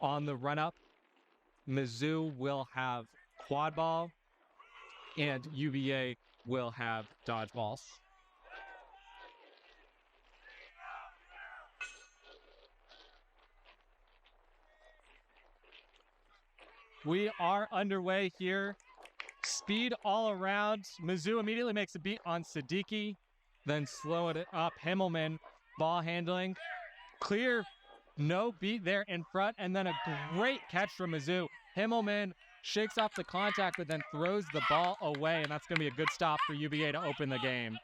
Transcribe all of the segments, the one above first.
On the run-up, Mizzou will have quadball, and UVA will have dodgeballs. We are underway here. Speed all around. Mizzou immediately makes a beat on Siddiqui, then slow it up. Himmelman, ball handling. Clear, no beat there in front, and then a great catch from Mizzou. Himmelman shakes off the contact, but then throws the ball away, and that's going to be a good stop for UVA to open the game.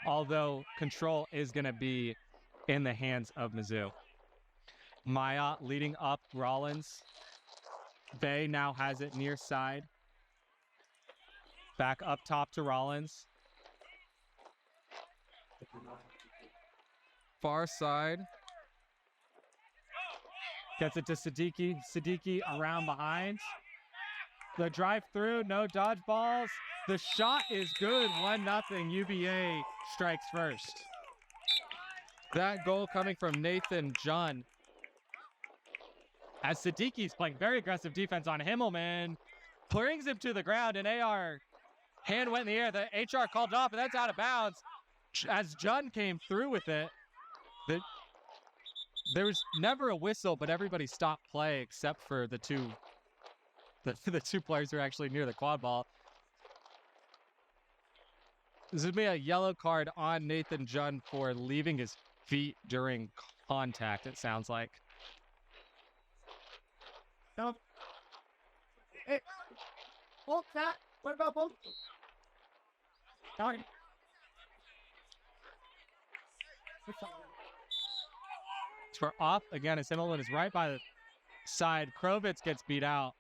Although control is going to be in the hands of Mizzou. Maya leading up Rollins. Bay now has it near side. Back up top to Rollins. Far side. Gets it to Siddiqui. Siddiqui around behind. The drive through, no dodgeballs. The shot is good. 1-0. UVA strikes first. That goal coming from Nathan John. As Siddiqui's playing very aggressive defense on Himmelman, brings him to the ground, and AR hand went in the air. The HR called it off, and that's out of bounds. As Jun came through with it, there was never a whistle, but everybody stopped play except for the two players who are actually near the quad ball. This would be a yellow card on Nathan Jun for leaving his feet during contact, it sounds like. No. Hey. Hold that. What about both? Darn. For off again, as Himmelman is right by the side. Krovitz gets beat out.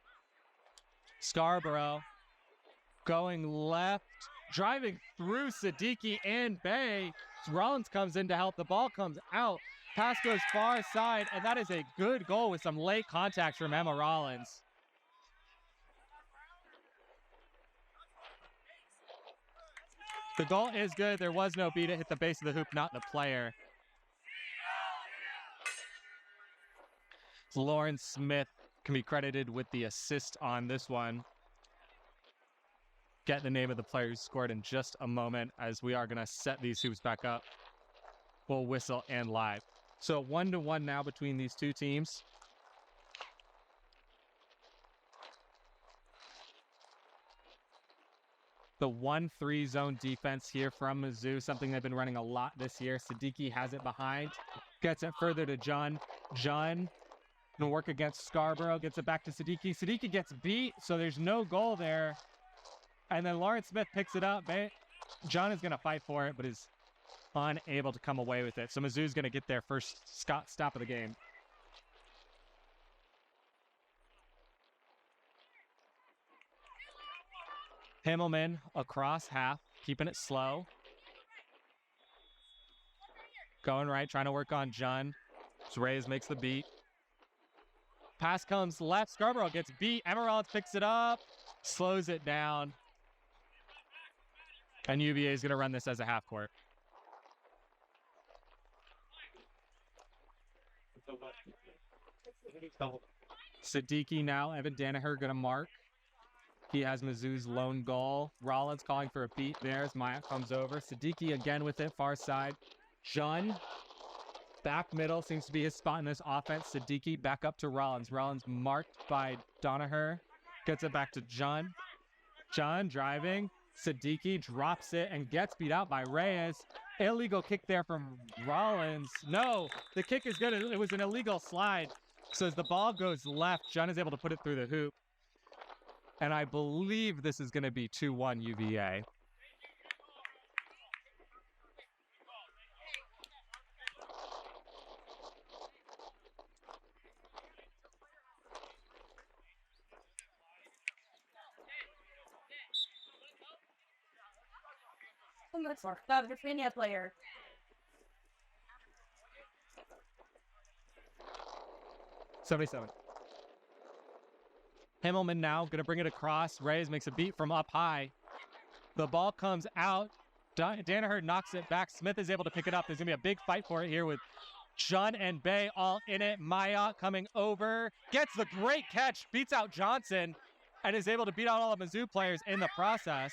Scarborough going left, driving through Siddiqui and Bay. Rollins comes in to help. The ball comes out. Pass goes far side, and that is a good goal with some late contact from Emma Rollins. The goal is good. There was no beat. It hit the base of the hoop, not the player. Lauren Smith can be credited with the assist on this one. Get the name of the player who scored in just a moment, as we are going to set these hoops back up. We'll whistle and live. So 1-1 now between these two teams. The 1-3 zone defense here from Mizzou, something they've been running a lot this year. Siddiqui has it behind, gets it further to Jun. Jun gonna work against Scarborough, gets it back to Siddiqui. Siddiqui gets beat, so there's no goal there. And then Lawrence Smith picks it up. Jun is gonna fight for it, but is unable to come away with it. So Mizzou's gonna get their first stop of the game. Himmelman across half, keeping it slow. Going right, trying to work on Jun. Reyes makes the beat. Pass comes left. Scarborough gets beat. Emerald picks it up, slows it down. And UVA is going to run this as a half court. Siddiqui now. Evan Danaher going to mark. He has Mizzou's lone goal. Rollins calling for a beat there as Maya comes over. Siddiqui again with it, far side. Jun, back middle, seems to be his spot in this offense. Siddiqui back up to Rollins. Rollins marked by Danaher. Gets it back to Jun. Jun driving. Siddiqui drops it and gets beat out by Reyes. Illegal kick there from Rollins. No, the kick is good. It was an illegal slide. So as the ball goes left, Jun is able to put it through the hoop. And I believe this is going to be 2-1 UVA. That was a Virginia player. $77. Himmelman now going to bring it across. Reyes makes a beat from up high. The ball comes out. Danaher knocks it back. Smith is able to pick it up. There's going to be a big fight for it here with Jun and Bay all in it. Maya coming over, gets the great catch, beats out Johnson, and is able to beat out all the Mizzou players in the process.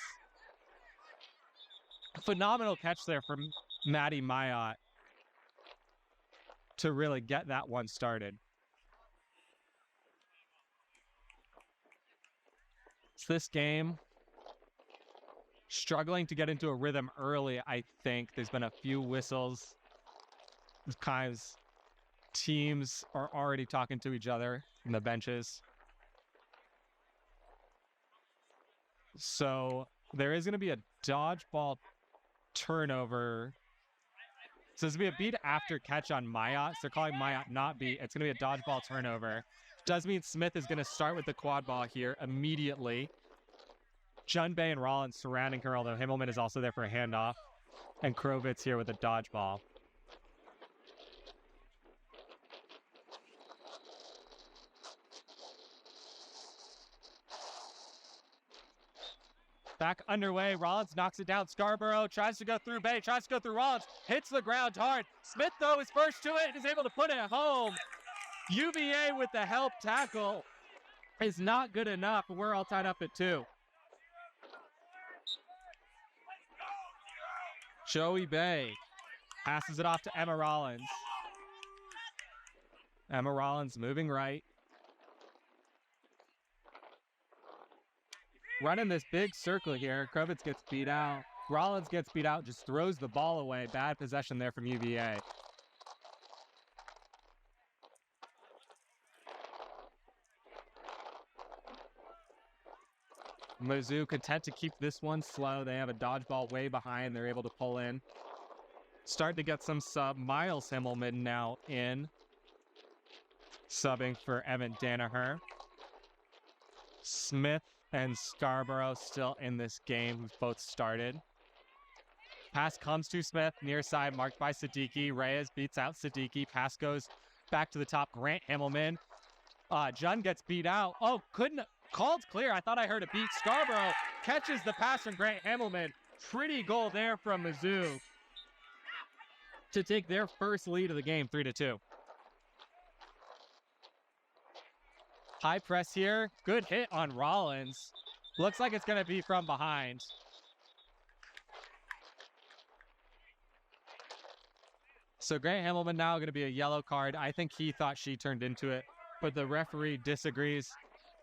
Phenomenal catch there from Maddie Mayotte to really get that one started. It's this game struggling to get into a rhythm early, I think. There's been a few whistles. Kind of teams are already talking to each other in the benches. So there is going to be a dodgeball turnover. So this will be a beat after catch on Mayotte. So they're calling Mayotte not beat. It's going to be a dodgeball turnover. Does mean Smith is going to start with the quad ball here immediately. Jun, Bay, and Rollins surrounding her, although Himmelman is also there for a handoff. And Krovitz here with a dodgeball. Back underway, Rollins knocks it down. Scarborough tries to go through Bay, tries to go through Rollins, hits the ground hard. Smith, though, is first to it and is able to put it home. UVA with the help tackle is not good enough. We're all tied up at 2. Joey Bay passes it off to Emma Rollins. Emma Rollins moving right. Running this big circle here. Krovitz gets beat out. Rollins gets beat out, just throws the ball away. Bad possession there from UVA. Mizzou content to keep this one slow. They have a dodgeball way behind. They're able to pull in. Start to get some sub. Miles Himmelman now in. Subbing for Evan Danaher. Smith and Scarborough still in this game, who've both started. Pass comes to Smith, near side, marked by Siddiqui. Reyes beats out Siddiqui. Pass goes back to the top. Grant Himmelman. Jun gets beat out. Oh, called clear. I thought I heard a beat. Scarborough catches the pass from Grant Himmelman. Pretty goal there from Mizzou to take their first lead of the game, 3-2. High press here. Good hit on Rollins. Looks like it's going to be from behind. So Grant Himmelman now going to be a yellow card. I think he thought she turned into it, but the referee disagrees.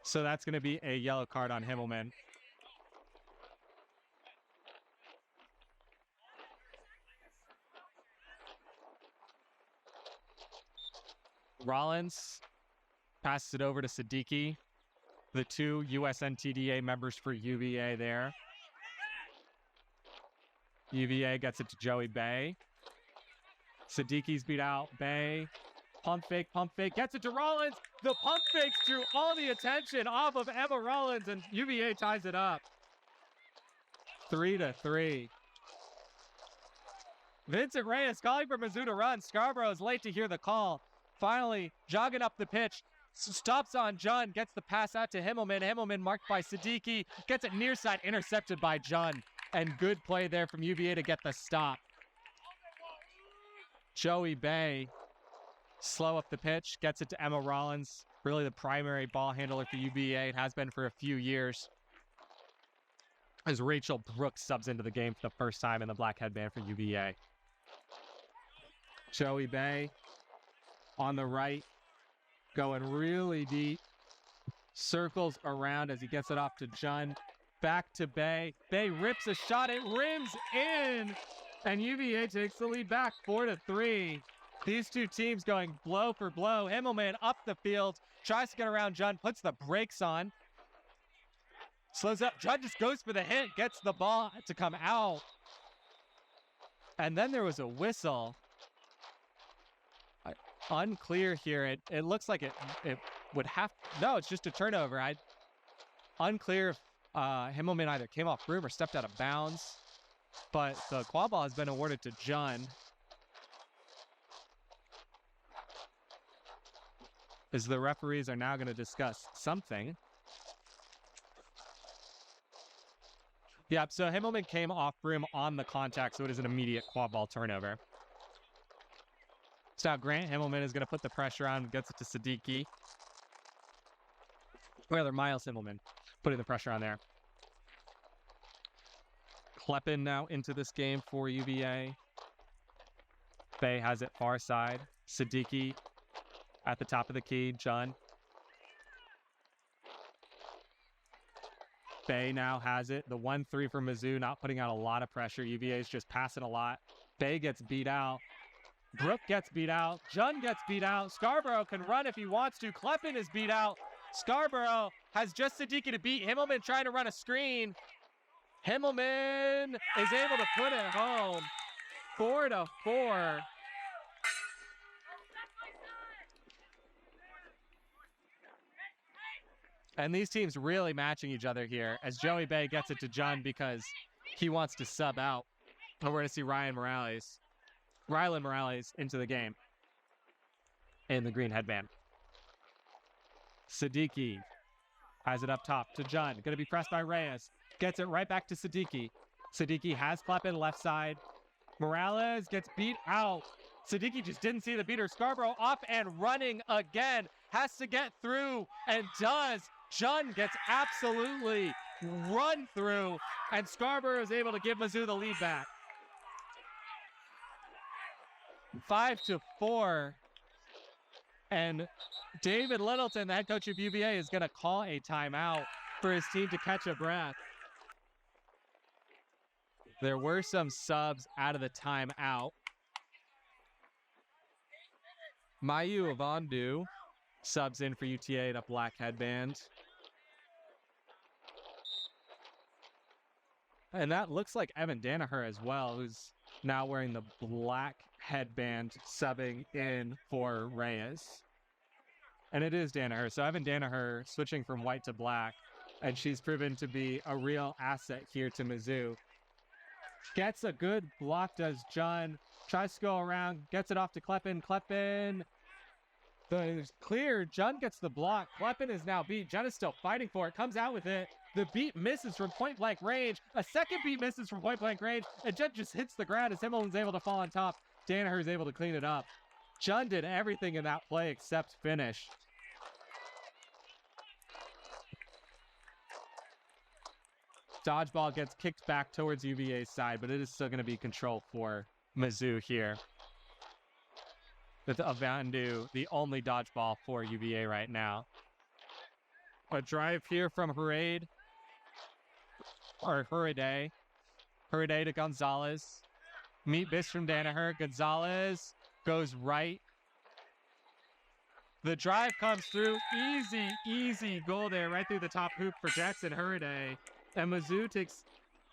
So that's going to be a yellow card on Himmelman. Rollins passes it over to Siddiqui. The 2 USNTDA members for UVA there. UVA gets it to Joey Bay. Siddiqui's beat out. Bay. Pump fake, gets it to Rollins. The pump fakes drew all the attention off of Emma Rollins, and UVA ties it up. 3-3. Vincent Reyes calling for Mizzou to run. Scarborough is late to hear the call. Finally, jogging up the pitch. Stops on Jun, gets the pass out to Himmelman. Himmelman marked by Siddiqui. Gets it near side, intercepted by Jun. And good play there from UVA to get the stop. Joey Bay. Slow up the pitch, gets it to Emma Rollins. Really the primary ball handler for UVA. It has been for a few years. As Rachel Brooks subs into the game for the first time in the black headband for UVA. Joey Bay on the right, going really deep. Circles around as he gets it off to Jun. Back to Bay. Bay rips a shot, it rims in! And UVA takes the lead back 4-3. These two teams going blow for blow. Himmelman up the field, tries to get around Jun, puts the brakes on. Slows up, Jun just goes for the hit, gets the ball to come out. And then there was a whistle. Unclear here. It looks like it would have, no, it's just a turnover. Unclear if Himmelman either came off room or stepped out of bounds. But the quad ball has been awarded to Jun. As the referees are now going to discuss something. Yep, so Himmelman came off room on the contact, so it is an immediate quad ball turnover. So now Grant Himmelman is going to put the pressure on, gets it to Siddiqui. Rather, Miles Himmelman putting the pressure on there. Kleppen now into this game for UVA. Bay has it far side. Siddiqui at the top of the key. Jun. Bay now has it. The 1-3 for Mizzou, not putting out a lot of pressure. UVA is just passing a lot. Bay gets beat out. Brooke gets beat out. Jun gets beat out. Scarborough can run if he wants to. Kleppen is beat out. Scarborough has just Siddiqui to beat. Himmelman trying to run a screen. Himmelman is able to put it home. 4-4. And these teams really matching each other here as Joey Bay gets it to Jun because he wants to sub out. And we're going to see Rylan Morales into the game in the green headband. Siddiqui has it up top to Jun. Going to be pressed by Reyes. Gets it right back to Siddiqui. Siddiqui has Kleppen left side. Morales gets beat out. Siddiqui just didn't see the beater. Scarborough off and running again. Has to get through and does. Jun gets absolutely run through, and Scarborough is able to give Mizzou the lead back. 5-4. And David Littleton, the head coach of UVA, is going to call a timeout for his team to catch a breath. There were some subs out of the timeout. Mayu Avandu subs in for UTA in a black headband. And that looks like Evan Danaher as well, who's now wearing the black headband, subbing in for Reyes. And it is Danaher. So Evan Danaher switching from white to black, and she's proven to be a real asset here to Mizzou. Gets a good block, does Jun. Tries to go around, gets it off to Kleppen. Kleppen, it's clear. Jun gets the block. Kleppen is now beat. Jun is still fighting for it. Comes out with it. The beat misses from point-blank range. A second beat misses from point-blank range. And Jun just hits the ground as Himmelman's able to fall on top. Danaher is able to clean it up. Jun did everything in that play except finish. Dodgeball gets kicked back towards UVA's side, but it is still going to be control for Mizzou here. With Avandu, the only dodgeball for UVA right now. A drive here from Hurade to Gonzalez. Meet Biss from Danaher. Gonzalez goes right. The drive comes through. Easy goal there, right through the top hoop for Jackson Hurade. And Mizzou takes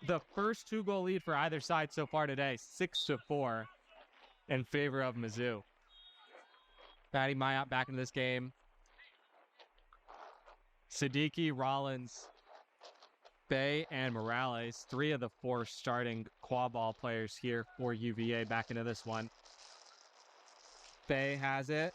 the first 2-goal lead for either side so far today, 6-4 in favor of Mizzou. Patty Mayot back into this game. Siddiqui, Rollins, Bay, and Morales, 3 of the 4 starting quad-ball players here for UVA back into this one. Bay has it.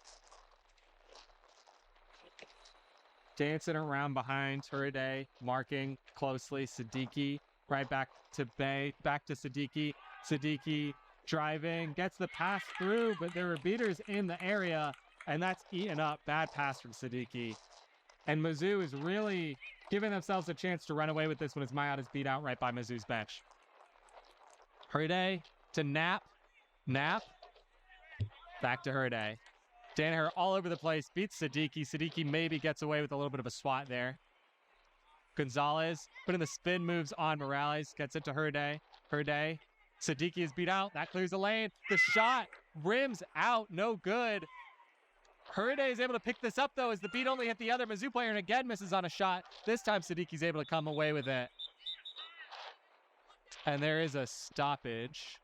Dancing around behind Hurade, marking closely. Siddiqui right back to Bay, back to Siddiqui. Siddiqui driving, gets the pass through, but there were beaters in the area, and that's eaten up. Bad pass from Siddiqui. And Mizzou is really giving themselves a chance to run away with this one as Mayot is beat out right by Mizzou's bench. Hurade to Knapp. Knapp. Back to Hurade. Danaher all over the place, beats Siddiqui. Siddiqui maybe gets away with a little bit of a swat there. Gonzalez putting the spin moves on Morales, gets it to Hurade. Hurade. Siddiqui is beat out. That clears the lane. The shot rims out. No good. Hurade is able to pick this up, though, as the beat only hit the other Mizzou player and again misses on a shot. This time, Siddiqui's able to come away with it. And there is a stoppage.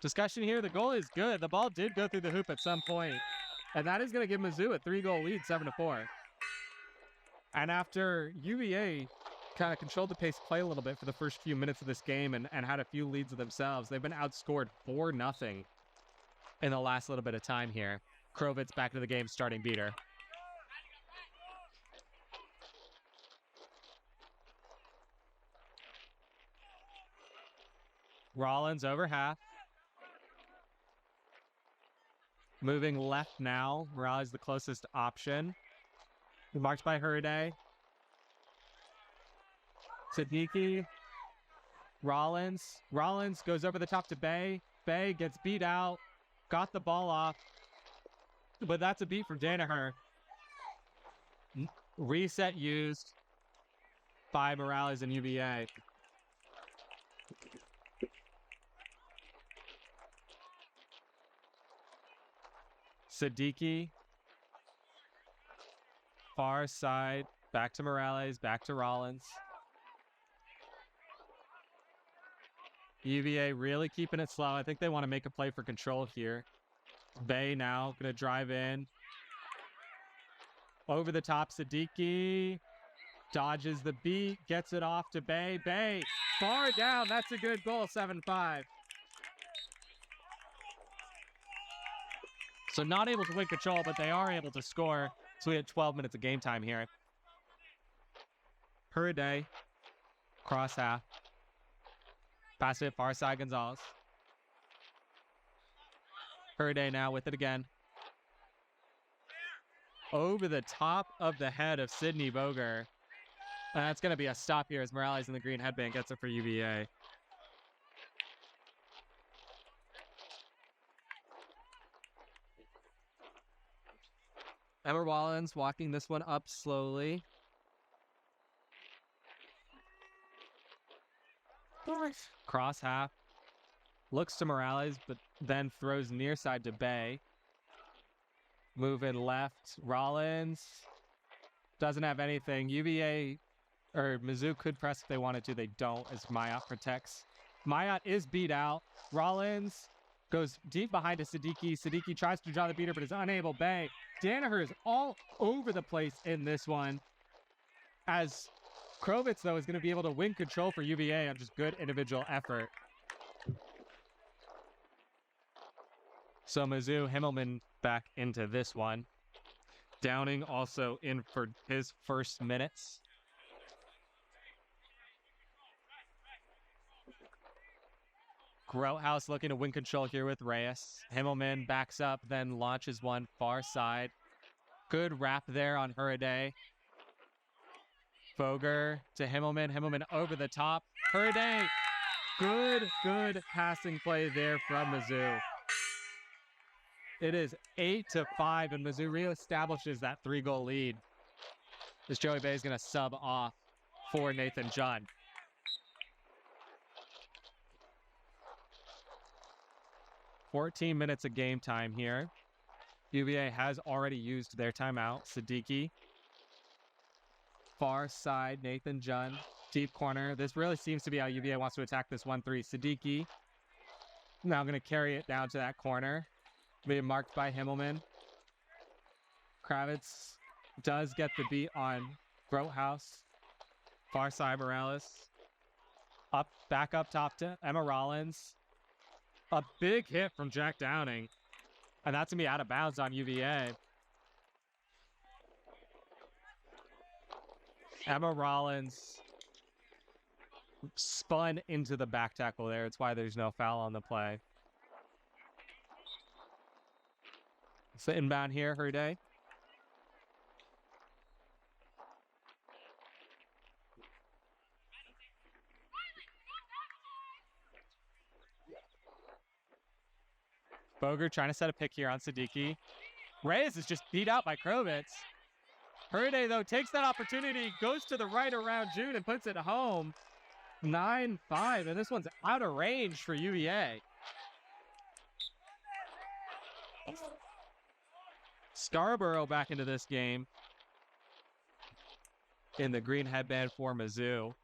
Discussion here. The goal is good. The ball did go through the hoop at some point. And that is going to give Mizzou a 3-goal lead, 7-4. And after UVA kind of controlled the pace of play a little bit for the first few minutes of this game and had a few leads of themselves, they've been outscored 4-0 in the last little bit of time here. Krovitz back to the game, starting beater. Rollins over half. Moving left now. Morales the closest option. Marked by Huraday. Siddiqui. Rollins. Rollins goes over the top to Bay. Bay gets beat out. Got the ball off. But that's a beat from Danaher. Reset used by Morales and UVA. Siddiqui. Far side. Back to Morales. Back to Rollins. UVA really keeping it slow. I think they want to make a play for control here. Bay now going to drive in. Over the top, Siddiqui. Dodges the beat. Gets it off to Bay. Bay. Far down. That's a good goal. 7-5. So not able to win control, but they are able to score. So we had 12 minutes of game time here. Huraday. Cross half. Pass it far side, Gonzalez. Huraday now with it again. Over the top of the head of Sidney Boger. That's going to be a stop here as Morales in the green headband gets it for UVA. Emma Rollins walking this one up slowly. Cross half. Looks to Morales, but then throws near side to Bay. Moving left. Rollins. Doesn't have anything. UVA or Mizzou could press if they wanted to. They don't as Mayotte protects. Mayotte is beat out. Rollins goes deep behind to Siddiqui. Siddiqui tries to draw the beater, but is unable. Bay. Danaher is all over the place in this one. As Krovitz, though, is going to be able to win control for UVA on just good individual effort. So Mizzou, Himmelman back into this one. Downing also in for his first minutes. Grouthouse looking to win control here with Reyes. Himmelman backs up, then launches one far side. Good wrap there on Huraday. Boger to Himmelman. Himmelman over the top. Huraday. Good passing play there from Mizzou. It is 8-5, and Mizzou reestablishes that 3-goal lead. As Joey Bay is going to sub off for Nathan Judd. "14 minutes of game time here. UVA has already used their timeout. Siddiqui. Far side, Nathan Judd. Deep corner. This really seems to be how UVA wants to attack this 1-3. Siddiqui. Now going to carry it down to that corner. Being marked by Himmelman. Kravitz does get the beat on Grouthouse. Far side, Morales. Back up top to Emma Rollins. A big hit from Jack Downing. And that's going to be out of bounds on UVA. Emma Rollins spun into the back tackle there. It's why there's no foul on the play. So inbound here, Huraday. Boger trying to set a pick here on Siddiqui. Reyes is just beat out by Krovitz. Huraday, though, takes that opportunity, goes to the right around June and puts it home. 9-5, and this one's out of range for UVA. Scarborough back into this game in the green headband for Mizzou.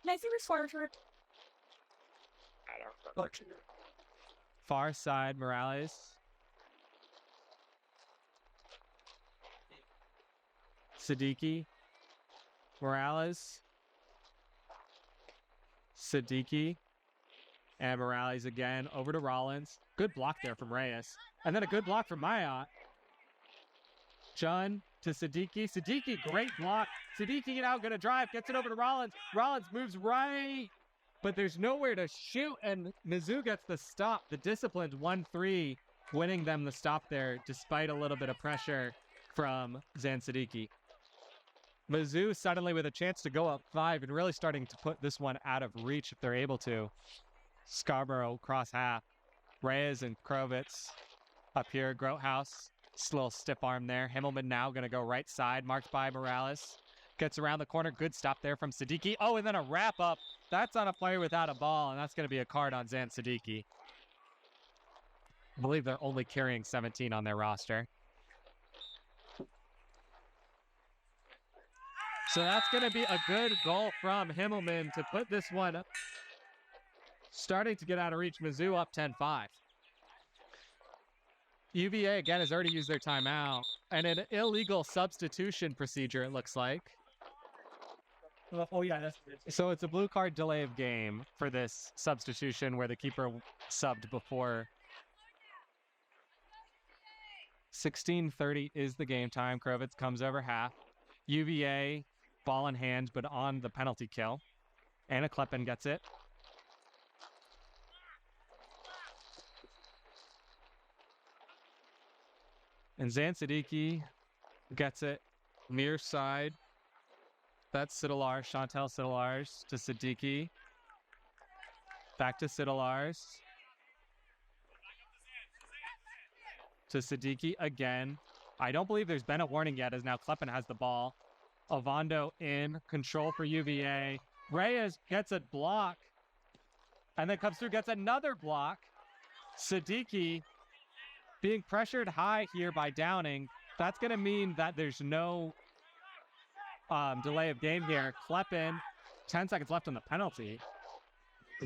Nice resort. Far side, Morales. Siddiqui. Morales. Siddiqui. And Morales again over to Rollins. Good block there from Reyes. And then a good block from Mayotte. Jun to Siddiqui. Siddiqui, great block. Siddiqui now going to drive. Gets it over to Rollins. Rollins moves right but there's nowhere to shoot, and Mizzou gets the stop. The disciplined 1-3, winning them the stop there, despite a little bit of pressure from Zan Siddiqui. Mizzou suddenly with a chance to go up 5 and really starting to put this one out of reach if they're able to. Scarborough cross half. Reyes and Krovitz up here. Grotehouse, little stiff arm there. Himmelman now going to go right side, marked by Morales. Gets around the corner. Good stop there from Siddiqui. Oh, and then a wrap up. That's on a player without a ball, and that's going to be a card on Zan Siddiqui. I believe they're only carrying 17 on their roster. So that's going to be a good goal from Himmelman to put this one starting to get out of reach. Mizzou up 10-5. UVA, again, has already used their timeout. And an illegal substitution procedure, it looks like. Oh, yeah, that's So it's a blue card delay of game for this substitution where the keeper subbed before. 16:30 is the game time. Krovitz comes over half. UVA, ball in hand, but on the penalty kill. Anna Kleppen gets it. And Zan Siddiqui gets it near side. That's Sidolars, Chantel Sidolars to Siddiqui. Back to Sidolars. To Siddiqui again. I don't believe there's been a warning yet, as now Kleppen has the ball. Ovando in control for UVA. Reyes gets a block. And then comes through, gets another block. Siddiqui being pressured high here by Downing. That's going to mean that there's no delay of game here. Kleppen, 10 seconds left on the penalty.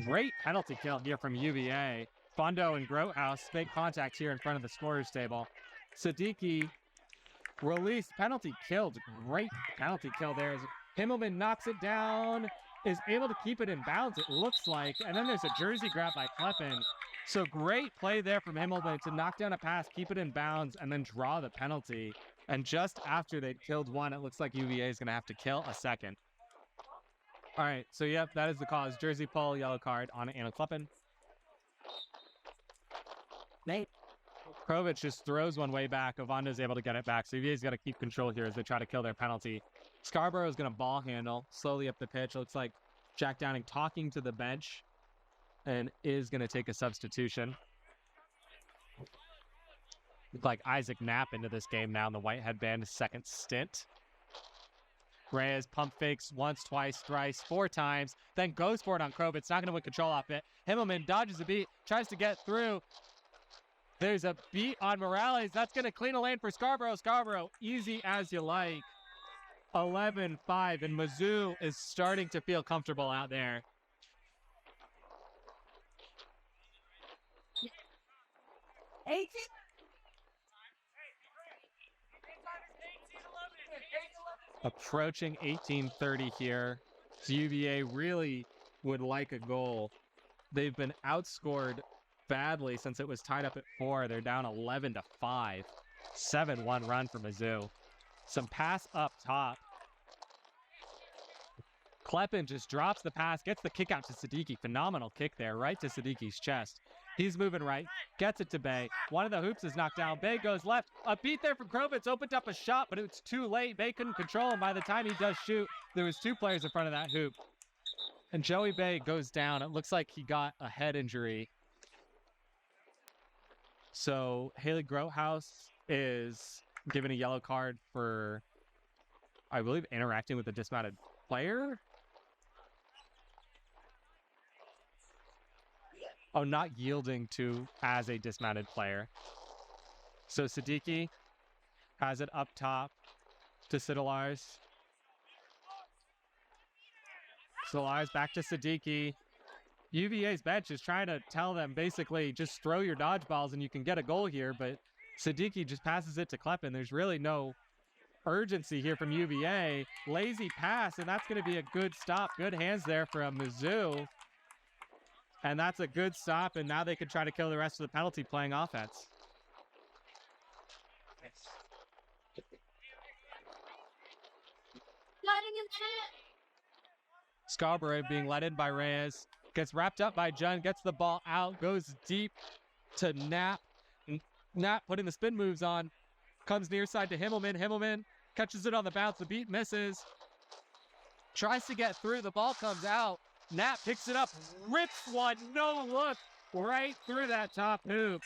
Great penalty kill here from UVA. Fondo and Grotehouse make contact here in front of the scorer's table. Siddiqui released, penalty killed. Great penalty kill there. As Himmelman knocks it down, is able to keep it in bounds, it looks like. And then there's a jersey grab by Kleppen. So great play there from Himmelman to knock down a pass, keep it in bounds, and then draw the penalty. And just after they'd killed one, it looks like UVA is going to have to kill a second. All right, so yep, that is the cause. Jersey pull, yellow card on Anna Kleppen. Nate. Krovitz just throws one way back. Ovando's able to get it back. So UVA's got to keep control here as they try to kill their penalty. Scarborough is going to ball handle slowly up the pitch. Looks like Jack Downing talking to the bench and is going to take a substitution. Look like Isaac Knapp into this game now in the white headband, second stint. Reyes pump fakes once, twice, thrice, 4 times, then goes for it on Krovitz. Not going to win control off it. Himmelman dodges a beat, tries to get through. There's a beat on Morales. That's going to clean a lane for Scarborough. Scarborough, easy as you like. 11-5, and Mizzou is starting to feel comfortable out there. Approaching 18:30 here. So UVA really would like a goal. They've been outscored badly since it was tied up at 4. They're down 11-5. 7-1 run for Mizzou. Some pass up top. Kleppen just drops the pass, gets the kick out to Siddiqui. Phenomenal kick there, right to Siddiqui's chest. He's moving right, gets it to Bay. One of the hoops is knocked down. Bay goes left. A beat there from Krovitz, opened up a shot, but it's too late. Bay couldn't control him. By the time he does shoot, there was 2 players in front of that hoop. And Joey Bay goes down. It looks like he got a head injury. So Haley Grotehouse is given a yellow card for, I believe, interacting with a dismounted player. Oh, not yielding to as a dismounted player. So Siddiqui has it up top to Sidolars. Sidolars back to Siddiqui. UVA's bench is trying to tell them basically just throw your dodgeballs and you can get a goal here, but Siddiqui just passes it to Kleppen. There's really no urgency here from UVA. Lazy pass, and that's going to be a good stop. Good hands there from Mizzou. And that's a good stop, and now they can try to kill the rest of the penalty playing offense. Scarborough being led in by Reyes. Gets wrapped up by Jun, gets the ball out, goes deep to Knapp. Knapp putting the spin moves on. Comes near side to Himmelman. Himmelman catches it on the bounce. The beat misses. Tries to get through. The ball comes out. Knapp picks it up. Rips one. No look. Right through that top hoop.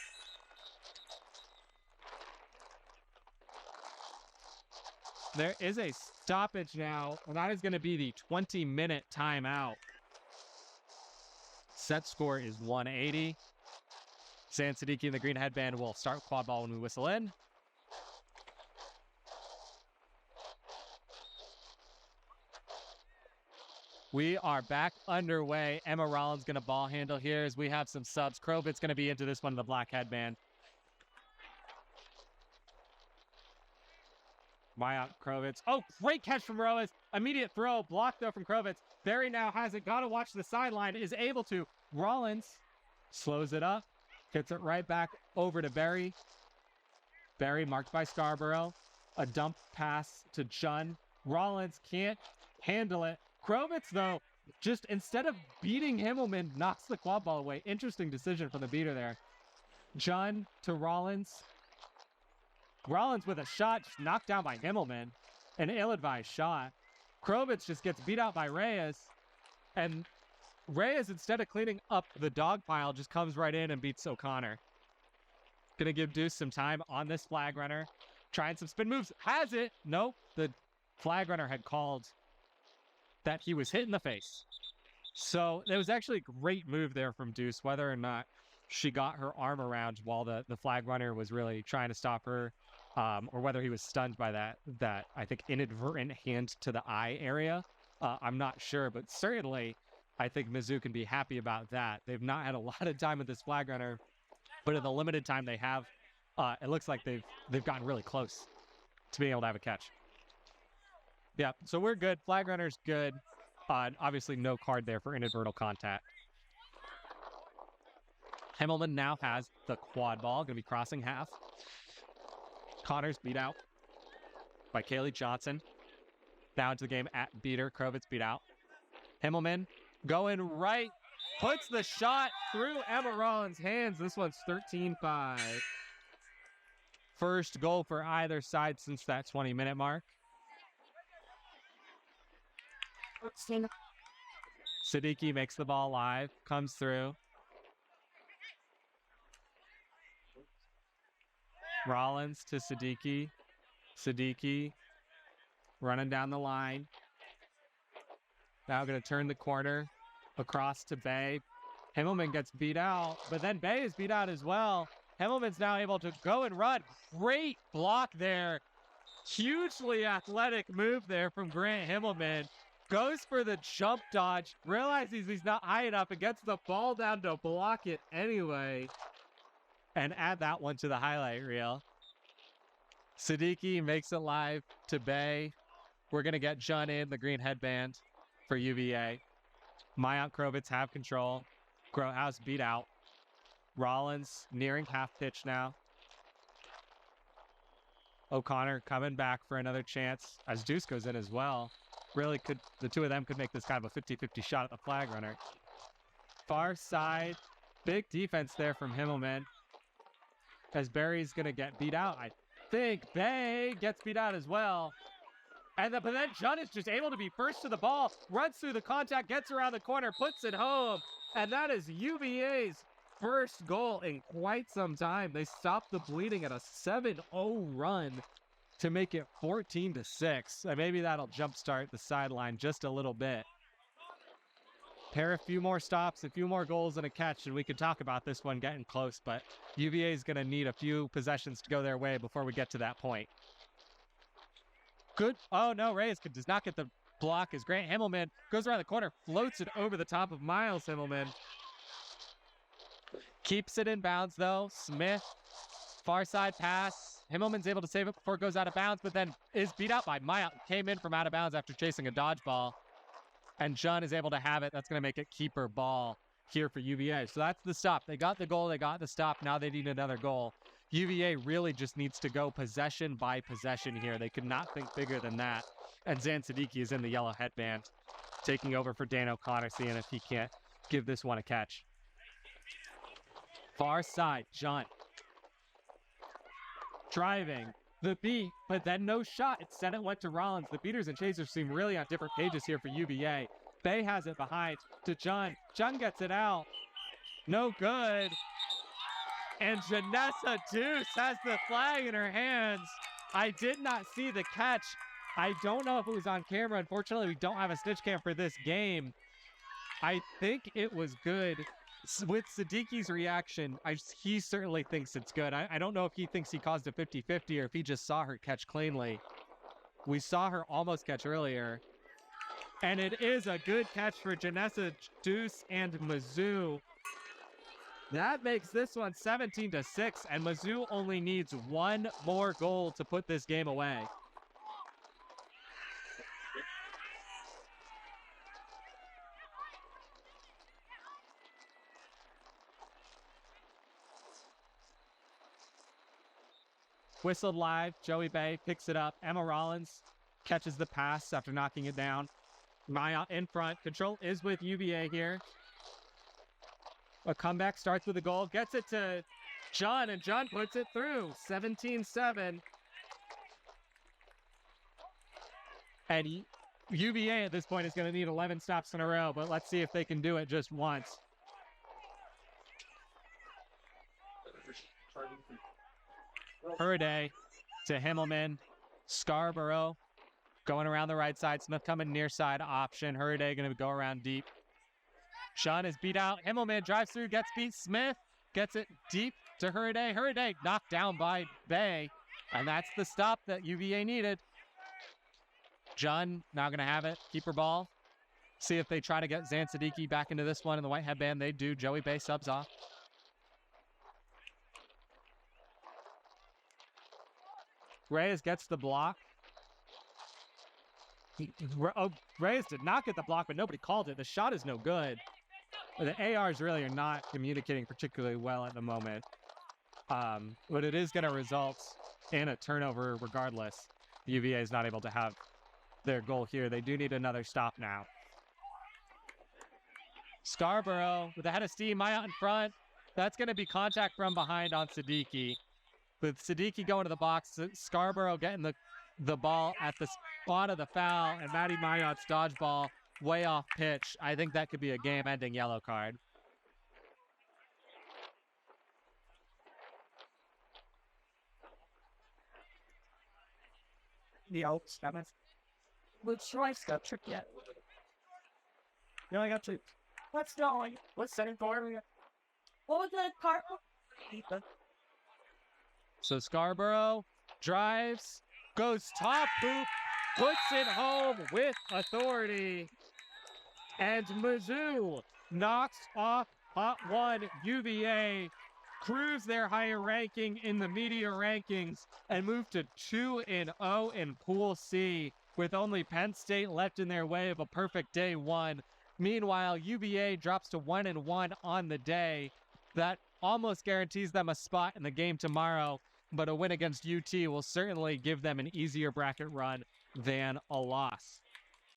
There is a stoppage now, and that is going to be the 20-minute timeout. Set score is 180. Zan Siddiqui in the green headband will start quad ball when we whistle in. We are back underway. Emma Rollins going to ball handle here as we have some subs. Krovitz going to be into this one in the black headband. Maya Krovitz. Oh, great catch from Roas. Immediate throw. Blocked though from Krovitz. Barry now has it. Got to watch the sideline. Is able to. Rollins slows it up. Gets it right back over to Barry. Barry marked by Scarborough. A dump pass to Jun. Rollins can't handle it. Krovitz, though, just instead of beating Himmelman, knocks the quad ball away. Interesting decision from the beater there. Jun to Rollins. Rollins with a shot just knocked down by Himmelman. An ill-advised shot. Krovitz just gets beat out by Reyes. And Reyes, instead of cleaning up the dog pile, just comes right in and beats O'Connor. Gonna give Deuce some time on this flag runner. Trying some spin moves. Has it. Nope. The flag runner had called that he was hit in the face. So it was actually a great move there from Deuce, whether or not she got her arm around while the flag runner was really trying to stop her, or whether he was stunned by that I think inadvertent hand to the eye area. I'm not sure, but certainly I think Mizzou can be happy about that. They've not had a lot of time with this flag runner, but in the limited time they have, it looks like they've gotten really close to being able to have a catch. Yeah, so we're good. Flag runner's good. Obviously no card there for inadvertent contact. Himmelman now has the quad ball, going to be crossing half. Connor's beat out by Kaylee Johnson. Now into the game at beater. Krovitz beat out. Himmelman going right. Puts the shot through Emma Rollins' hands. This one's 13-5. First goal for either side since that 20-minute mark. Siddiqui makes the ball live, comes through. Rollins to Siddiqui. Siddiqui running down the line. Now going to turn the corner across to Bay. Himmelman gets beat out, but then Bay is beat out as well. Himmelman's now able to go and run. Great block there. Hugely athletic move there from Grant Himmelman. Goes for the jump dodge, realizes he's not high enough and gets the ball down to block it anyway. And add that one to the highlight reel. Siddiqui makes it live to Bay. We're going to get Jun in the green headband for UVA. Maya Krovitz have control. Grohouse beat out. Rollins nearing half pitch now. O'Connor coming back for another chance as Deuce goes in as well. Really could, the two of them could make this kind of a 50-50 shot at the flag runner. Far side, big defense there from Himmelman. As Barry's going to get beat out. I think Bay gets beat out as well. But then Jun is just able to be first to the ball, runs through the contact, gets around the corner, puts it home. And that is UVA's first goal in quite some time. They stopped the bleeding at a 7-0 run to make it 14-6. And maybe that'll jumpstart the sideline just a little bit. Pair a few more stops, a few more goals and a catch, and we could talk about this one getting close, but UVA is going to need a few possessions to go their way before we get to that point. Good. Oh, no, Reyes does not get the block as Grant Himmelman goes around the corner, floats it over the top of Miles Himmelman. Keeps it in bounds, though. Smith, far side pass. Himmelman's able to save it before it goes out of bounds, but then is beat out by Maya. Came in from out of bounds after chasing a dodgeball. And Jun is able to have it. That's going to make it keeper ball here for UVA. So that's the stop. They got the goal. They got the stop. Now they need another goal. UVA really just needs to go possession by possession here. They could not think bigger than that. And Zan Siddiqui is in the yellow headband, taking over for Dan O'Connor, seeing if he can't give this one a catch. Far side, John. Driving. The beat, but then no shot. Instead it went to Rollins. The beaters and chasers seem really on different pages here for UVA. Bay has it behind to John. John gets it out. No good. And Janessa Deuce has the flag in her hands. I did not see the catch. I don't know if it was on camera. Unfortunately, we don't have a stitch cam for this game. I think it was good. With Siddiqui's reaction, he certainly thinks it's good. I don't know if he thinks he caused a 50-50 or if he just saw her catch cleanly. We saw her almost catch earlier. And it is a good catch for Janessa Deuce and Mizzou. That makes this one 17-6, and Mizzou only needs one more goal to put this game away. Whistled live, Joey Bay picks it up. Emma Rollins catches the pass after knocking it down. Maya in front. Control is with UVA here. A comeback starts with a goal. Gets it to John, and John puts it through. 17-7. And UVA at this point is going to need 11 stops in a row, but let's see if they can do it just once. Hurday to Himmelman. Scarborough going around the right side. Smith coming near side option. Hurday going to go around deep. Sean is beat out. Himmelman drives through, gets beat. Smith gets it deep to Hurday. Hurday knocked down by Bay. And that's the stop that UVA needed. John now going to have it. Keeper ball. See if they try to get Zan Siddiqui back into this one in the white headband. They do. Joey Bay subs off. Reyes gets the block. Reyes did not get the block, but nobody called it. The shot is no good. The ARs really are not communicating particularly well at the moment. But it is going to result in a turnover regardless. UVA is not able to have their goal here. They do need another stop now. Scarborough with a head of steam. Maya in front. That's going to be contact from behind on Siddiqui. With Siddiqui going to the box, Scarborough getting the ball at the spot of the foul, and Maddie Mayotte dodgeball way off pitch. I think that could be a game-ending yellow card. The Oaks, that was. Let's try got trick yet. No, I got two. What's going? What's setting for? What was that part? So Scarborough drives, goes top hoop, puts it home with authority. And Mizzou knocks off Hot One. UVA cruise their higher ranking in the media rankings and move to 2-0 in Pool C with only Penn State left in their way of a perfect day one. Meanwhile, UVA drops to 1-1 on the day. That almost guarantees them a spot in the game tomorrow, but a win against UT will certainly give them an easier bracket run than a loss.